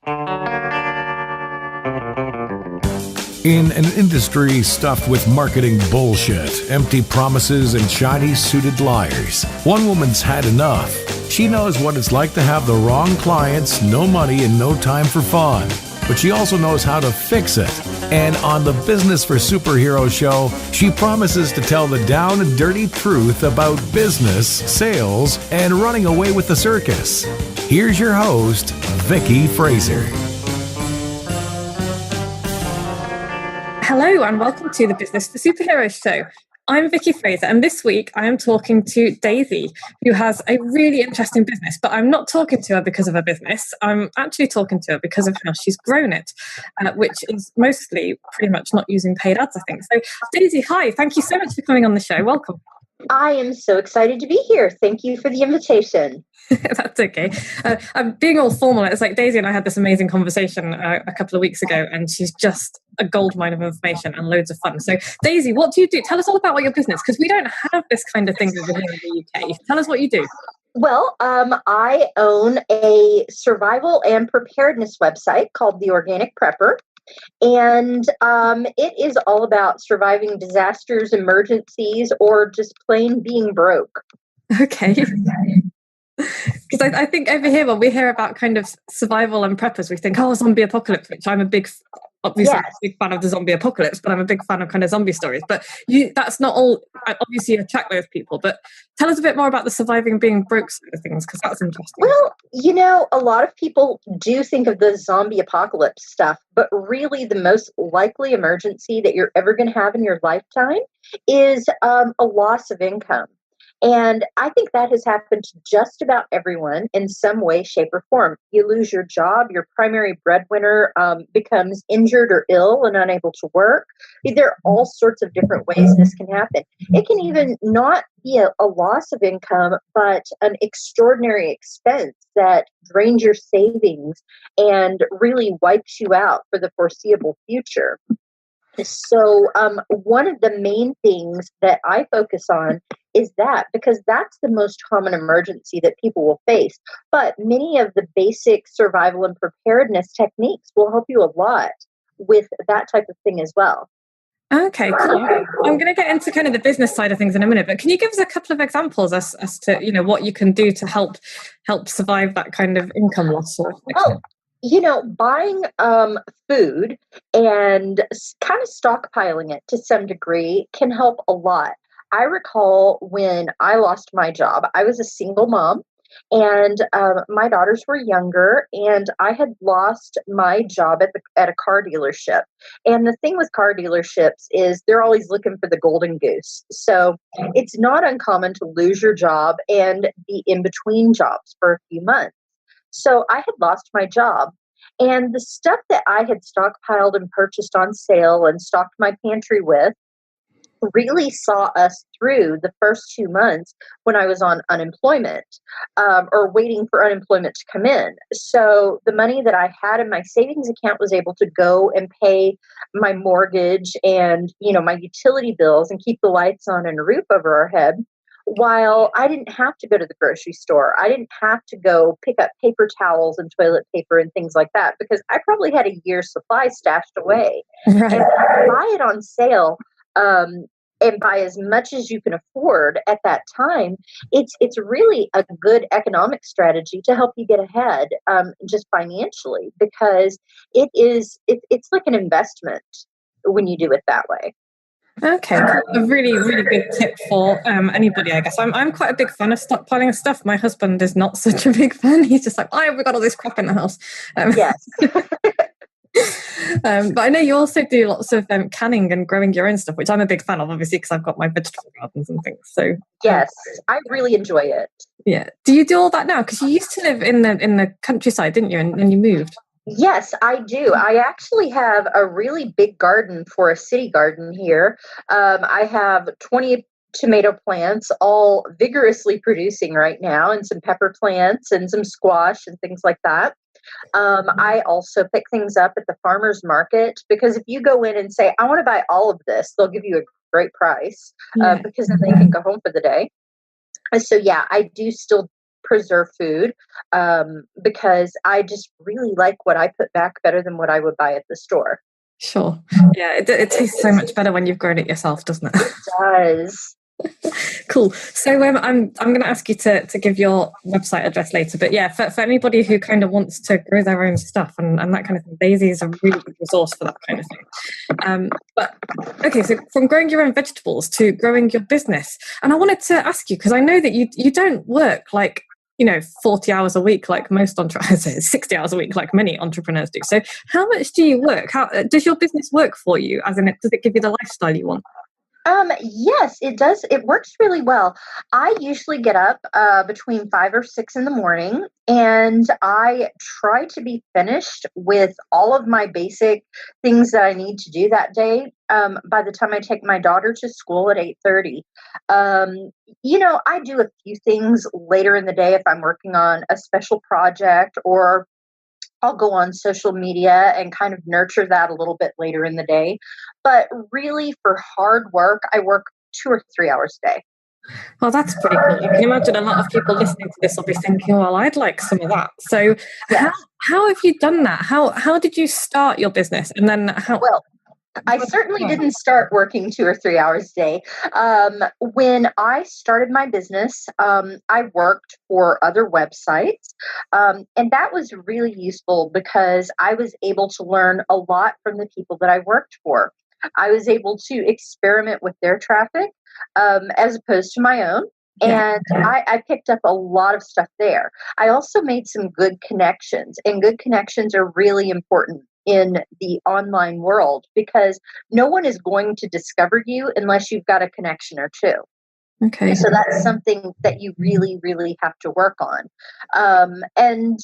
In an industry stuffed with marketing bullshit, empty promises, and shiny suited liars, one woman's had enough. She knows what it's like to have the wrong clients, no money, and no time for fun. But she also knows how to fix it. And on the Business for Superheroes show, she promises to tell the down and dirty truth about business, sales, and running away with the circus. Here's your host, Vicki Fraser. Hello and welcome to the Business for Superheroes show. I'm Vicki Fraser, and this week I am talking to Daisy, who has a really interesting business, but I'm not talking to her because of her business. I'm actually talking to her because of how she's grown it, which is mostly pretty much not using paid ads, I think. So Daisy, hi, thank you so much for coming on the show. Welcome. I am so excited to be here. Thank you for the invitation. That's okay. I'm being all formal. It's like Daisy and I had this amazing conversation a couple of weeks ago, and she's just a goldmine of information and loads of fun. So Daisy, what do you do? Tell us all about what your business, because we don't have this kind of thing over here in the UK. Tell us what you do. Well, I own a survival and preparedness website called The Organic Prepper. And it is all about surviving disasters, emergencies, or just plain being broke. Okay. Because I think over here, when we hear about kind of survival and preppers, we think, oh, zombie apocalypse, which I'm a big fan of the zombie apocalypse, but I'm a big fan of kind of zombie stories. But that's not all, obviously you attract those people, but tell us a bit more about the surviving being broke side of things, because that's interesting. Well, a lot of people do think of the zombie apocalypse stuff, but really the most likely emergency that you're ever going to have in your lifetime is a loss of income. And I think that has happened to just about everyone in some way, shape, or form. You lose your job, your primary breadwinner becomes injured or ill and unable to work. There are all sorts of different ways this can happen. It can even not be a loss of income, but an extraordinary expense that drains your savings and really wipes you out for the foreseeable future. So one of the main things that I focus on is that, because that's the most common emergency that people will face. But many of the basic survival and preparedness techniques will help you a lot with that type of thing as well. Okay, cool. I'm going to get into kind of the business side of things in a minute, but can you give us a couple of examples as to what you can do to help survive that kind of income loss? Buying food and kind of stockpiling it to some degree can help a lot. I recall when I lost my job, I was a single mom, and my daughters were younger, and I had lost my job at a car dealership. And the thing with car dealerships is they're always looking for the golden goose. So it's not uncommon to lose your job and be in between jobs for a few months. So I had lost my job, and the stuff that I had stockpiled and purchased on sale and stocked my pantry with really saw us through the first 2 months when I was on unemployment or waiting for unemployment to come in. So the money that I had in my savings account was able to go and pay my mortgage and, my utility bills and keep the lights on and a roof over our head, while I didn't have to go to the grocery store. I didn't have to go pick up paper towels and toilet paper and things like that, because I probably had a year's supply stashed away. Right. And buy it on sale and buy as much as you can afford at that time. It's really a good economic strategy to help you get ahead just financially, because it's like an investment when you do it that way. Okay, a really, really good tip for anybody, I guess. I'm quite a big fan of stockpiling stuff. My husband is not such a big fan. He's just like, we've got all this crap in the house. Yes. But I know you also do lots of canning and growing your own stuff, which I'm a big fan of, obviously, because I've got my vegetable gardens and things. So yes, I really enjoy it. Yeah. Do you do all that now? Because you used to live in the countryside, didn't you? And you moved. Yes, I do. I actually have a really big garden for a city garden here. I have 20 tomato plants, all vigorously producing right now, and some pepper plants and some squash and things like that. I also pick things up at the farmer's market, because if you go in and say, I want to buy all of this, they'll give you a great price because then they can go home for the day. So yeah, I do still preserve food because I just really like what I put back better than what I would buy at the store. Sure. Yeah, it tastes so much better when you've grown it yourself, doesn't it? It does. Cool. So I'm going to ask you to give your website address later, but yeah, for anybody who kind of wants to grow their own stuff and that kind of thing, Daisy is a really good resource for that kind of thing. But okay, so from growing your own vegetables to growing your business, and I wanted to ask you, because I know that you don't work like 40 hours a week like most entrepreneurs, 60 hours a week like many entrepreneurs do. So how much do you work? How does your business work for you? As in, does it give you the lifestyle you want? Yes, it does. It works really well. I usually get up between 5 or 6 in the morning, and I try to be finished with all of my basic things that I need to do that day by the time I take my daughter to school at 8:30. I do a few things later in the day if I'm working on a special project, or I'll go on social media and kind of nurture that a little bit later in the day. But really, for hard work, I work 2 or 3 hours a day. Well, that's pretty cool. I can imagine a lot of people listening to this will be thinking, well, I'd like some of that. So Yes. how have you done that? How did you start your business? And then Well, I certainly didn't start working 2 or 3 hours a day. When I started my business, I worked for other websites. And that was really useful because I was able to learn a lot from the people that I worked for. I was able to experiment with their traffic as opposed to my own. And I picked up a lot of stuff there. I also made some good connections, and good connections are really important in the online world because no one is going to discover you unless you've got a connection or two. Okay. So that's something that you really, really have to work on. And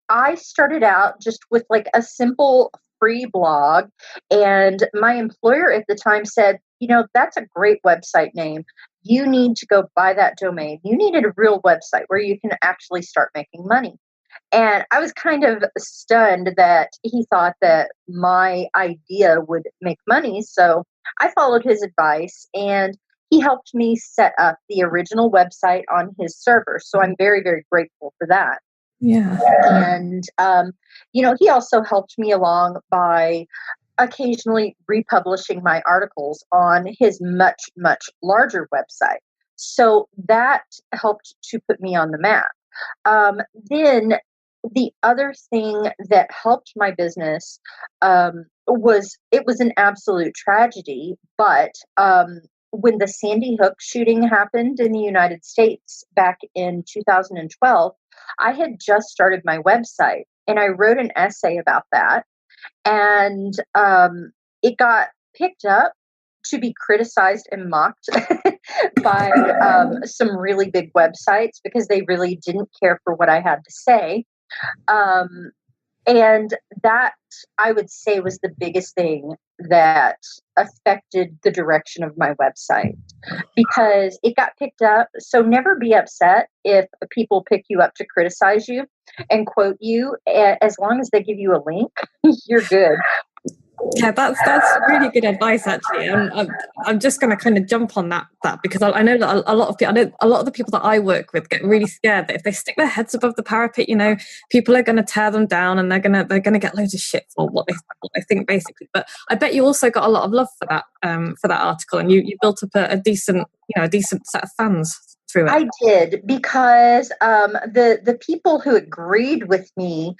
I started out just with like a simple free blog, and my employer at the time said, that's a great website name. You need to go buy that domain. You needed a real website where you can actually start making money. And I was kind of stunned that he thought that my idea would make money. So I followed his advice, and he helped me set up the original website on his server. So I'm very, very grateful for that. Yeah. And, he also helped me along by occasionally republishing my articles on his much, much larger website. So that helped to put me on the map. Then the other thing that helped my business was an absolute tragedy. But when the Sandy Hook shooting happened in the United States back in 2012, I had just started my website, and I wrote an essay about that. And it got picked up to be criticized and mocked by some really big websites because they really didn't care for what I had to say. And that, I would say, was the biggest thing that affected the direction of my website because it got picked up. So never be upset if people pick you up to criticize you and quote you. As long as they give you a link, you're good. Yeah, that's really good advice, actually. I'm just going to kind of jump on that because I know that a lot of the people that I work with get really scared that if they stick their heads above the parapet, people are going to tear them down, and they're going to get loads of shit for what they think, basically. But I bet you also got a lot of love for that article, and you built up a decent set of fans through it. I did, because the people who agreed with me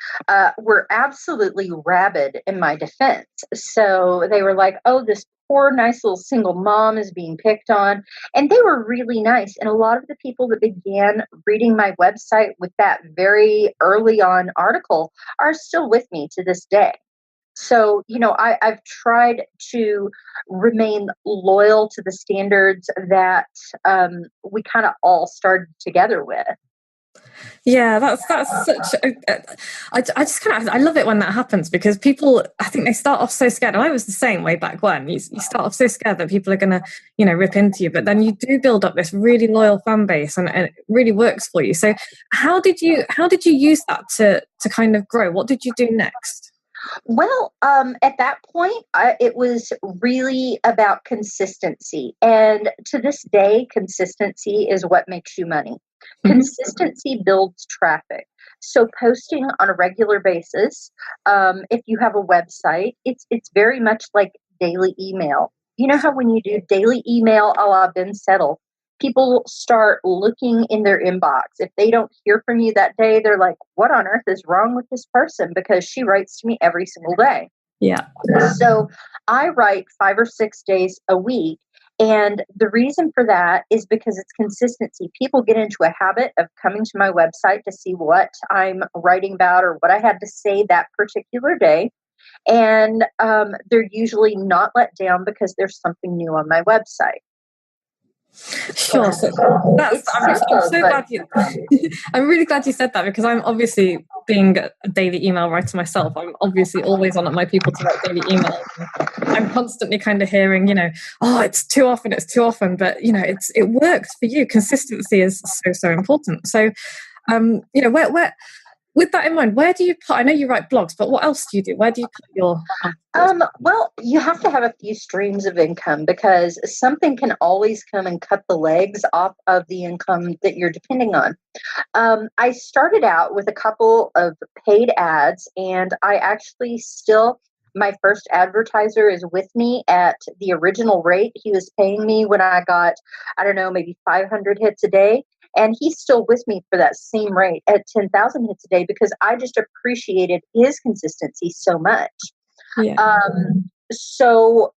were absolutely rabid in my defense. So they were like, oh, this poor, nice little single mom is being picked on. And they were really nice. And a lot of the people that began reading my website with that very early on article are still with me to this day. So, I've tried to remain loyal to the standards that we kind of all started together with. Yeah, that's such. I just I love it when that happens because people, I think they start off so scared. And I was the same way back when. You start off so scared that people are going to, rip into you, but then you do build up this really loyal fan base, and it really works for you. So, how did you use that to kind of grow? What did you do next? Well, at that point, it was really about consistency. And to this day, consistency is what makes you money. Consistency builds traffic. So posting on a regular basis, if you have a website, it's very much like daily email. You know how when you do daily email a la Ben Settle, people start looking in their inbox. If they don't hear from you that day, they're like, what on earth is wrong with this person? Because she writes to me every single day. Yeah. So I write 5 or 6 days a week. And the reason for that is because it's consistency. People get into a habit of coming to my website to see what I'm writing about or what I had to say that particular day. And they're usually not let down because there's something new on my website. Sure. So I'm so glad you. I'm really glad you said that, because I'm obviously, being a daily email writer myself, I'm obviously always on at my people to write daily emails. I'm constantly kind of hearing, oh, it's too often. But it works for you. Consistency is so important. So, where with that in mind, where do you put? I know you write blogs, but what else do you do? Where do you put your? Well, you have to have a few streams of income, because something can always come and cut the legs off of the income that you're depending on. I started out with a couple of paid ads, and I actually still, my first advertiser is with me at the original rate he was paying me when I got, I don't know, maybe 500 hits a day. And he's still with me for that same rate at 10,000 hits a day, because I just appreciated his consistency so much. Yeah. So,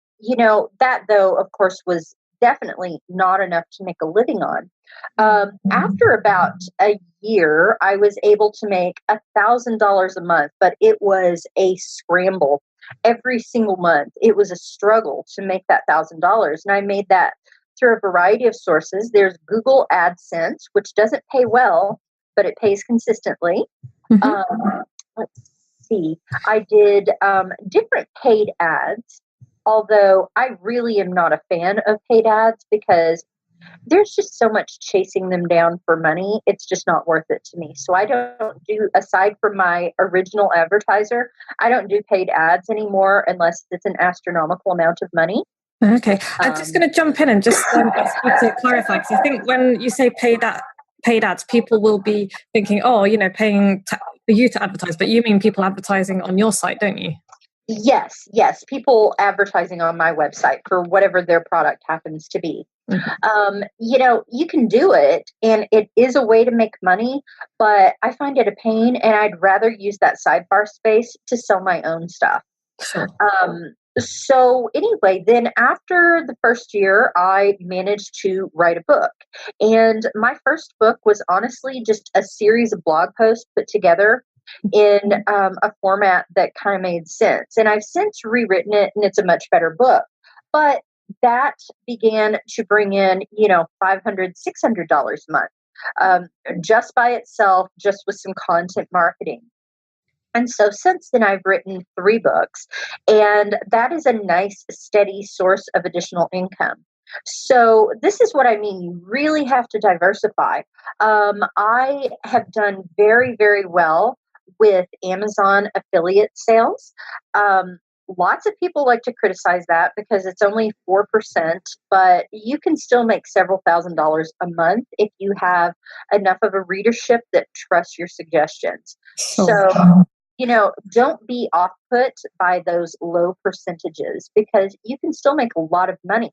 that though, of course, was definitely not enough to make a living on. After about a year, I was able to make $1,000 a month, but it was a scramble. Every single month, it was a struggle to make that $1,000. And I made that through a variety of sources. There's Google AdSense, which doesn't pay well, but it pays consistently. Let's see. I did different paid ads, although I really am not a fan of paid ads, because there's just so much chasing them down for money. It's just not worth it to me. So I don't do, aside from my original advertiser, I don't do paid ads anymore unless it's an astronomical amount of money. Okay. I'm just going to jump in and just ask you to clarify, because I think when you say paid ads, people will be thinking, oh, paying for you to advertise, but you mean people advertising on your site, don't you? Yes. People advertising on my website for whatever their product happens to be. You can do it, and it is a way to make money, but I find it a pain, and I'd rather use that sidebar space to sell my own stuff. Sure. So anyway, then after the first year, I managed to write a book. And my first book was honestly just a series of blog posts put together in a format that kind of made sense. And I've since rewritten it, and it's a much better book. But that began to bring in, $500, $600 a month, just by itself, just with some content marketing. And so since then, I've written 3 books, and that is a nice, steady source of additional income. So this is what I mean. You really have to diversify. I have done very, very well with Amazon affiliate sales. Lots of people like to criticize that because it's only 4%, but you can still make several $1,000s a month if you have enough of a readership that trusts your suggestions. So, don't be off-put by those low percentages, because you can still make a lot of money.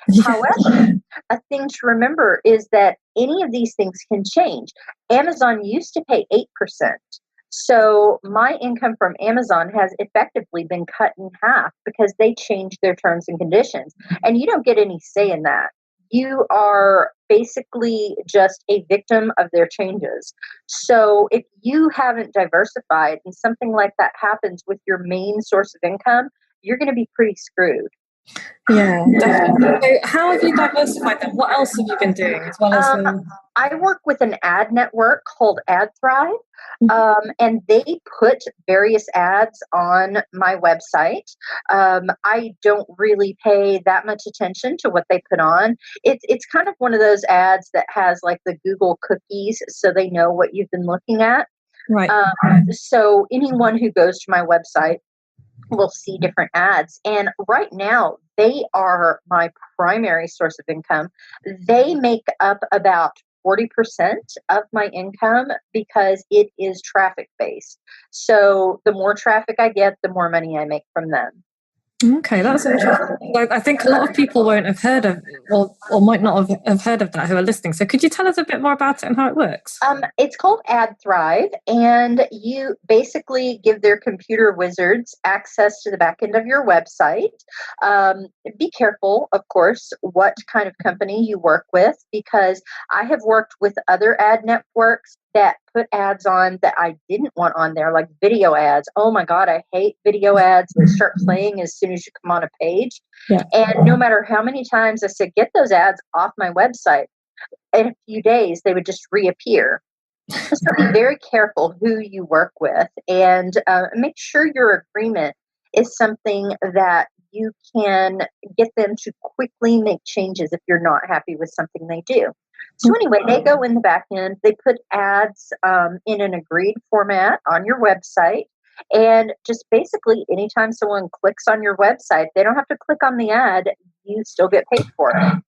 Yeah. However, a thing to remember is that any of these things can change. Amazon used to pay 8%. So my income from Amazon has effectively been cut in half because they changed their terms and conditions. And you don't get any say in that. You are basically just a victim of their changes. So if you haven't diversified and something like that happens with your main source of income, you're going to be pretty screwed. Yeah, definitely. So how have you diversified then? What else have you been doing as well as I work with an ad network called AdThrive, and they put various ads on my website. I don't really pay that much attention to what they put on. It's kind of one of those ads that has like the Google cookies, so they know what you've been looking at. Right. So anyone who goes to my website will see different ads. And right now, they are my primary source of income. They make up about 40% of my income because it is traffic based. So the more traffic I get, the more money I make from them. Okay, that's interesting. I think a lot of people won't have heard of, or might not have heard of that who are listening. So could you tell us a bit more about it and how it works? It's called AdThrive, and you basically give their computer wizards access to the back end of your website. Be careful, of course, what kind of company you work with, because I have worked with other ad networks that put ads on that I didn't want on there, like video ads. Oh my God, I hate video ads. They start playing as soon as you come on a page. Yeah. And no matter how many times I said, get those ads off my website, in a few days, they would just reappear. So be very careful who you work with, and make sure your agreement is something that you can get them to quickly make changes if you're not happy with something they do. So anyway, they go in the back end, they put ads in an agreed format on your website. And just basically anytime someone clicks on your website, they don't have to click on the ad, you still get paid for it.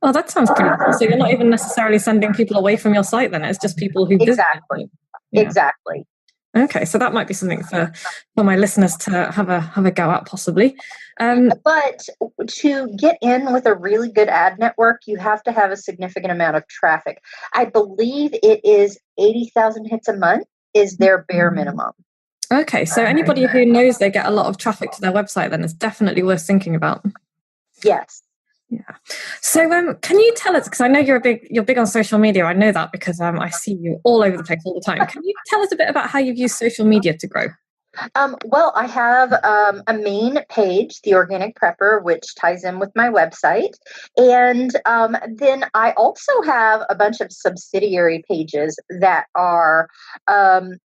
Oh, that sounds pretty cool. So you're not even necessarily sending people away from your site then, it's just people who visit. Exactly. Yeah. Exactly. Okay, so that might be something for my listeners to have a go at possibly. But to get in with a really good ad network, you have to have a significant amount of traffic. I believe it is 80,000 hits a month is their bare minimum. Okay, so anybody who knows they get a lot of traffic to their website then is definitely worth thinking about. Yes. Yeah. So can you tell us, because I know you're big on social media, I know that because I see you all over the place all the time. Can you tell us a bit about how you've used social media to grow? Well, I have a main page, The Organic Prepper, which ties in with my website. And then I also have a bunch of subsidiary pages that are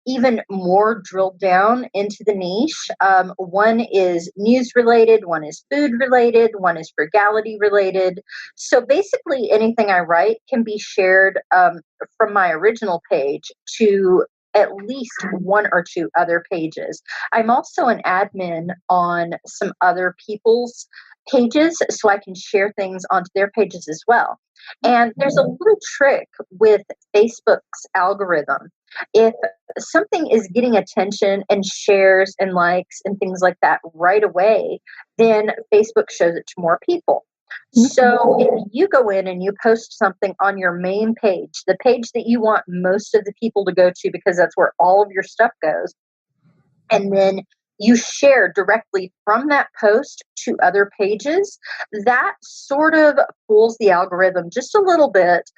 even more drilled down into the niche. One is news related, one is food related, one is frugality related. So basically anything I write can be shared from my original page to at least one or two other pages. I'm also an admin on some other people's pages, so I can share things onto their pages as well. And there's a little trick with Facebook's algorithm. If something is getting attention and shares and likes and things like that right away, then Facebook shows it to more people. So if you go in and you post something on your main page, the page that you want most of the people to go to because that's where all of your stuff goes, and then you share directly from that post to other pages, that sort of fools the algorithm just a little bit,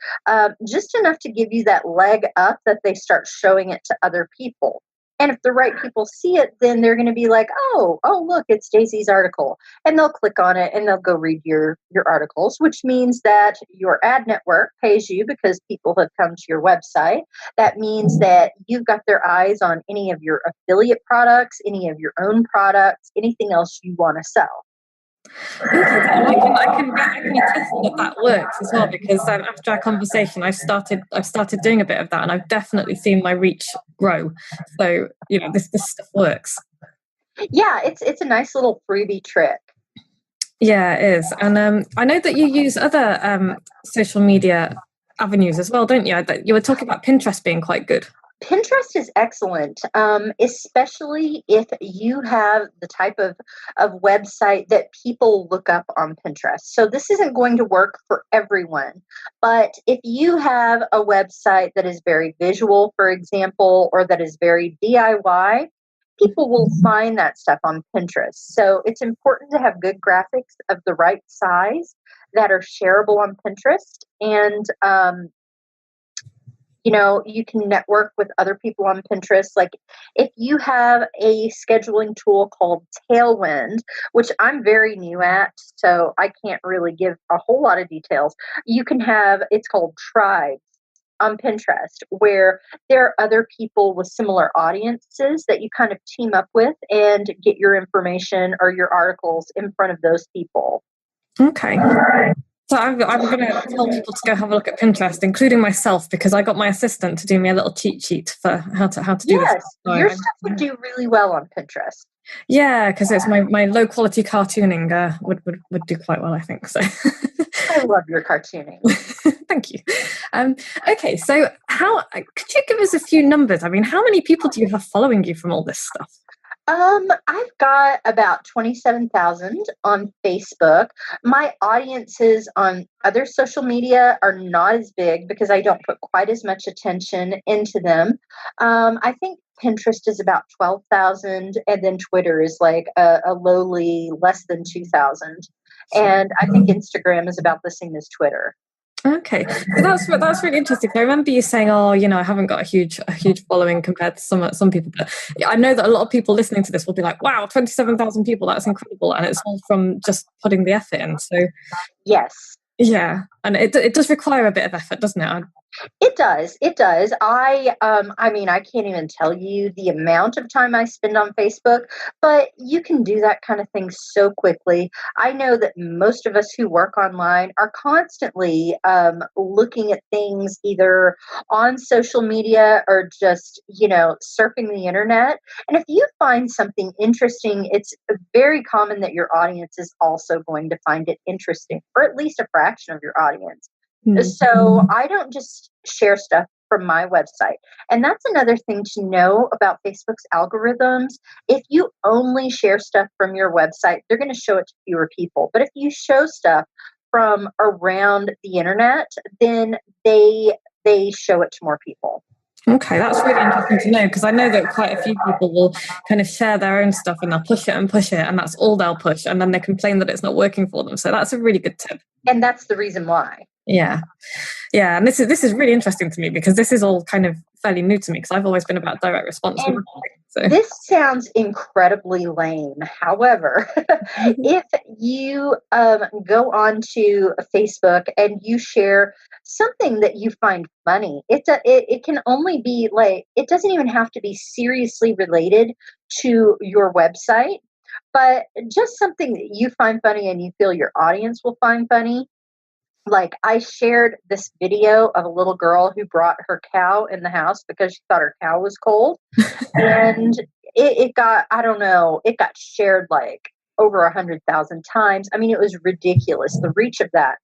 just enough to give you that leg up that they start showing it to other people. And if the right people see it, then they're going to be like, oh, look, it's Daisy's article. And they'll click on it and they'll go read your articles, which means that your ad network pays you because people have come to your website. That means that you've got their eyes on any of your affiliate products, any of your own products, anything else you want to sell. Okay, I can attest that that works as well, because after our conversation, I've started doing a bit of that, and I've definitely seen my reach grow. So this stuff works. Yeah, it's a nice little freebie trick. Yeah, it is, and I know that you use other social media avenues as well, don't you? That you were talking about Pinterest being quite good. Pinterest is excellent, especially if you have the type of website that people look up on Pinterest. So this isn't going to work for everyone, but if you have a website that is very visual, for example, or that is very DIY, people will find that stuff on Pinterest. So it's important to have good graphics of the right size that are shareable on Pinterest. And you can network with other people on Pinterest. Like if you have a scheduling tool called Tailwind, which I'm very new at, so I can't really give a whole lot of details. It's called Tribe on Pinterest, where there are other people with similar audiences that you kind of team up with and get your information or your articles in front of those people. Okay. So I'm going to tell people to go have a look at Pinterest, including myself, because I got my assistant to do me a little cheat sheet for how to do this. Yes, your stuff would do really well on Pinterest. Yeah, because it's my low quality cartooning would do quite well, I think. So I love your cartooning. thank you. Okay, so how could you give us a few numbers? I mean, how many people do you have following you from all this stuff? I've got about 27,000 on Facebook. My audiences on other social media are not as big because I don't put quite as much attention into them. I think Pinterest is about 12,000, and then Twitter is like a lowly less than 2,000. And I think Instagram is about the same as Twitter. Okay, so that's really interesting. I remember you saying, "Oh, I haven't got a huge following compared to some people." But I know that a lot of people listening to this will be like, "Wow, 27,000 people! That's incredible!" And it's all from just putting the effort in. So, Yes. yeah, and it does require a bit of effort, doesn't it? It does. It does. I mean, I can't even tell you the amount of time I spend on Facebook, but you can do that kind of thing so quickly. I know that most of us who work online are constantly looking at things either on social media or just, surfing the internet. And if you find something interesting, it's very common that your audience is also going to find it interesting, or at least a fraction of your audience. So I don't just share stuff from my website. And that's another thing to know about Facebook's algorithms. If you only share stuff from your website, they're going to show it to fewer people. But if you show stuff from around the internet, then they show it to more people. Okay, that's really interesting to know, because I know that quite a few people will kind of share their own stuff and they'll push it, and that's all they'll push, and then they complain that it's not working for them. So that's a really good tip. And that's the reason why. Yeah. And this is really interesting to me, because this is all kind of fairly new to me, because I've always been about direct response marketing. So. This sounds incredibly lame. However, if you go on to Facebook and you share something that you find funny, it can only be like, it doesn't even have to be seriously related to your website, but just something that you find funny and you feel your audience will find funny. Like, I shared this video of a little girl who brought her cow in the house because she thought her cow was cold. And it got, I don't know, it got shared like over 100,000 times. I mean, it was ridiculous, the reach of that.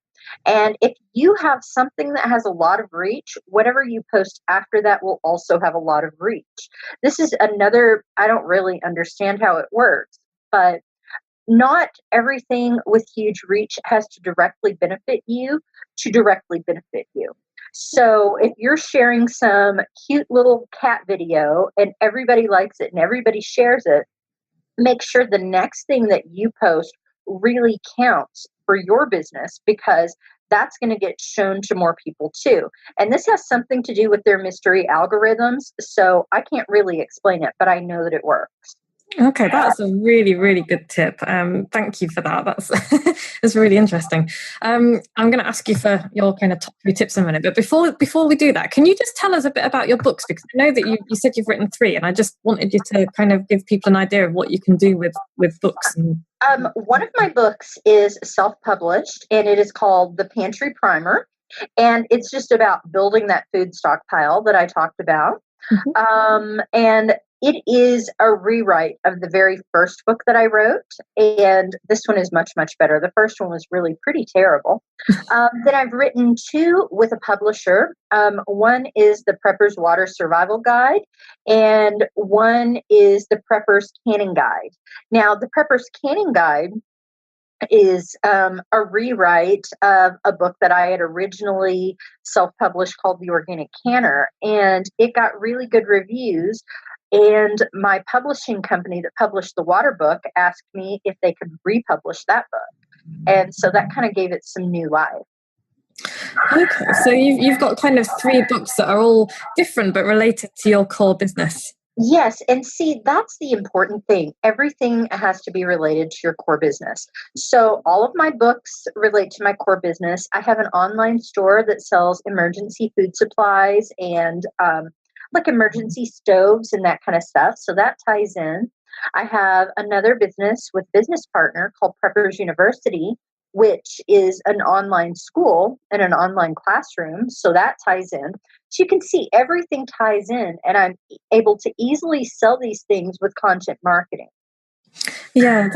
And if you have something that has a lot of reach, whatever you post after that will also have a lot of reach. This is another, I don't really understand how it works, but not everything with huge reach has to directly benefit you So if you're sharing some cute little cat video and everybody likes it and everybody shares it, make sure the next thing that you post really counts for your business, because that's going to get shown to more people too. And this has something to do with their mystery algorithms. So I can't really explain it, but I know that it works. Okay, that's a really, really good tip. Thank you for that. That's really interesting. I'm going to ask you for your kind of top 3 tips in a minute. But before we do that, can you just tell us a bit about your books? Because I know that you said you've written 3, and I just wanted you to kind of give people an idea of what you can do with books. One of my books is self-published, and it is called The Pantry Primer. And it's just about building that food stockpile that I talked about. Mm-hmm. And it is a rewrite of the very first book that I wrote, and this one is much, much better. The first one was really pretty terrible. Then I've written 2 with a publisher. One is the Prepper's Water Survival Guide, and one is the Prepper's Canning Guide. Now, the Prepper's Canning Guide is a rewrite of a book that I had originally self-published called The Organic Canner, and it got really good reviews. And my publishing company that published the water book asked me if they could republish that book. And so that kind of gave it some new life. Okay, so you've got kind of 3 books that are all different but related to your core business. Yes. And see, that's the important thing. Everything has to be related to your core business. So all of my books relate to my core business. I have an online store that sells emergency food supplies and like emergency stoves and that kind of stuff. So that ties in. I have another business with business partner called Preppers University, which is an online school and an online classroom. So that ties in. So you can see everything ties in, and I'm able to easily sell these things with content marketing. Yeah,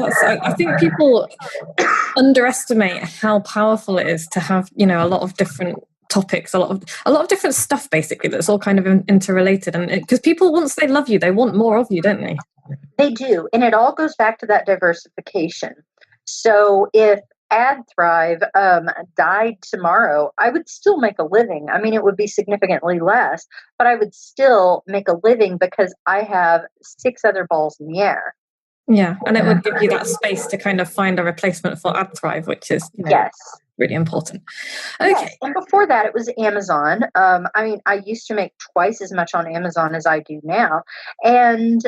I think people underestimate how powerful it is to have, a lot of different topics, a lot of different stuff, basically, that's all kind of interrelated. And because people, once they love you, they want more of you, don't they? They do. And it all goes back to that diversification. So if AdThrive died tomorrow, I would still make a living. I mean, it would be significantly less, but I would still make a living because I have 6 other balls in the air. Yeah, and it would give you that space to kind of find a replacement for AdThrive, which is yes, really important. Okay. Yes. And before that, it was Amazon. I used to make twice as much on Amazon as I do now. And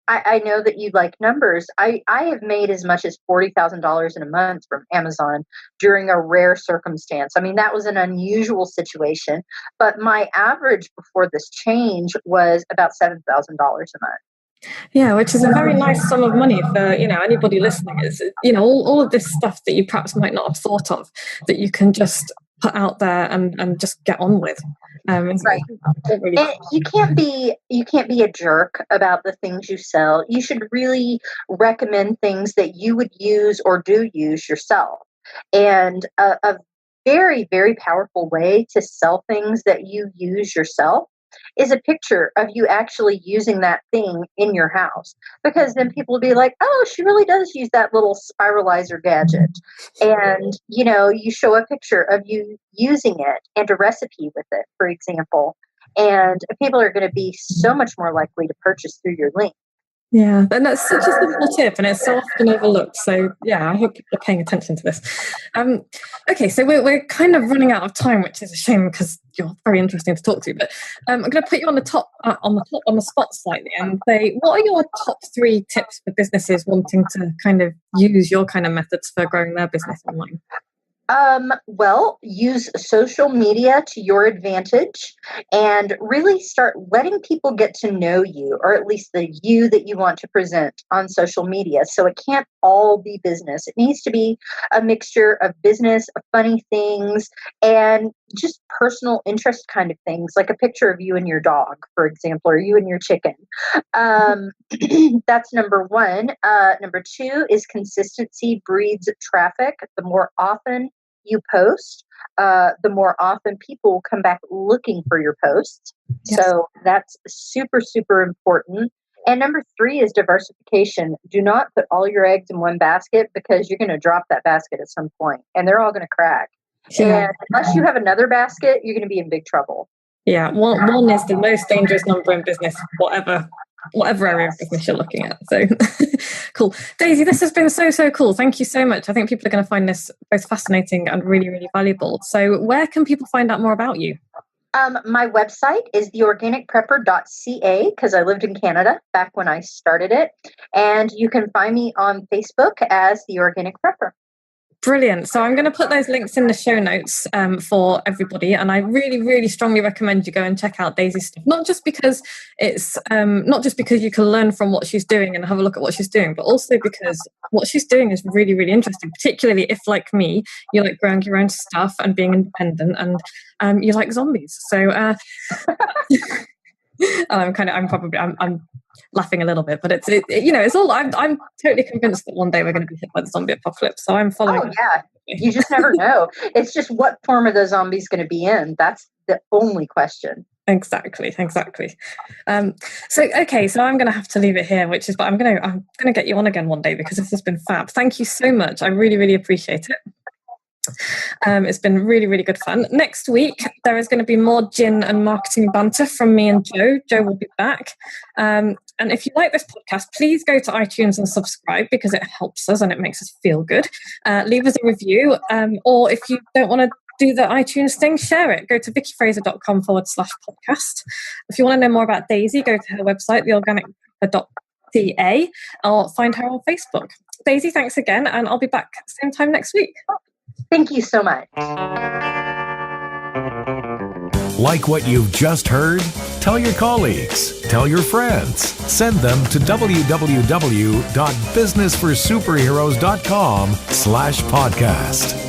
I know that you like numbers. I have made as much as $40,000 in a month from Amazon during a rare circumstance. I mean, that was an unusual situation, but my average before this change was about $7,000 a month. Yeah, which is a very nice sum of money for, anybody listening. Is, all of this stuff that you perhaps might not have thought of, that you can just put out there and just get on with. Right. Really and you can't be a jerk about the things you sell. You should really recommend things that you would use or do use yourself. And a very, very powerful way to sell things that you use yourself is a picture of you actually using that thing in your house, because then people will be like, oh, she really does use that little spiralizer gadget. And, you show a picture of you using it and a recipe with it, for example, and people are going to be so much more likely to purchase through your link. Yeah, and that's such a simple tip, and it's so often overlooked. So, yeah, I hope people are paying attention to this. Okay, so we're kind of running out of time, which is a shame because you're very interesting to talk to. But I'm going to put you on the spot slightly and say, what are your top 3 tips for businesses wanting to kind of use your kind of methods for growing their business online? Well, use social media to your advantage and really start letting people get to know you, or at least the you that you want to present on social media. So it can't all be business. It needs to be a mixture of business, of funny things, and just personal interest kind of things, like a picture of you and your dog, for example, or you and your chicken. That's number 1. Number 2 is consistency breeds traffic. The more often you post, the more often people will come back looking for your posts. Yes. So that's super, super important. And number 3 is diversification. Do not put all your eggs in one basket, because you're going to drop that basket at some point and they're all going to crack. Yeah. And unless you have another basket, you're going to be in big trouble. Yeah, one is the most dangerous number in business, whatever area of business you're looking at. So cool. Daisy, this has been so cool. Thank you so much. I think people are going to find this both fascinating and really, really valuable. So where can people find out more about you? My website is theorganicprepper.ca, because I lived in Canada back when I started it. And you can find me on Facebook as The Organic Prepper. Brilliant. So I'm going to put those links in the show notes for everybody. And I really, really strongly recommend you go and check out Daisy's stuff. Not just because you can learn from what she's doing and have a look at what she's doing, but also because what she's doing is really, really interesting, particularly if, like me, you like growing your own stuff and being independent, and you like zombies. So I'm laughing a little bit, but it's all. I'm totally convinced that one day we're going to be hit by the zombie apocalypse. So I'm following. Oh yeah, you just never know. It's just what form are the zombies going to be in? That's the only question. Exactly. So I'm going to have to leave it here, but I'm going to get you on again one day, because this has been fab. Thank you so much. I really, really appreciate it. It's been really, really good fun. Next week, there is going to be more gin and marketing banter from me and Joe. Joe will be back. And if you like this podcast, please go to iTunes and subscribe, because it helps us and it makes us feel good. Leave us a review. Or if you don't want to do the iTunes thing, share it. Go to vickyfraser.com/podcast. If you want to know more about Daisy, go to her website, theorganicprepper.ca, or find her on Facebook. Daisy, thanks again, and I'll be back same time next week. Thank you so much. Like what you've just heard? Tell your colleagues, tell your friends, send them to www.businessforsuperheroes.com/podcast.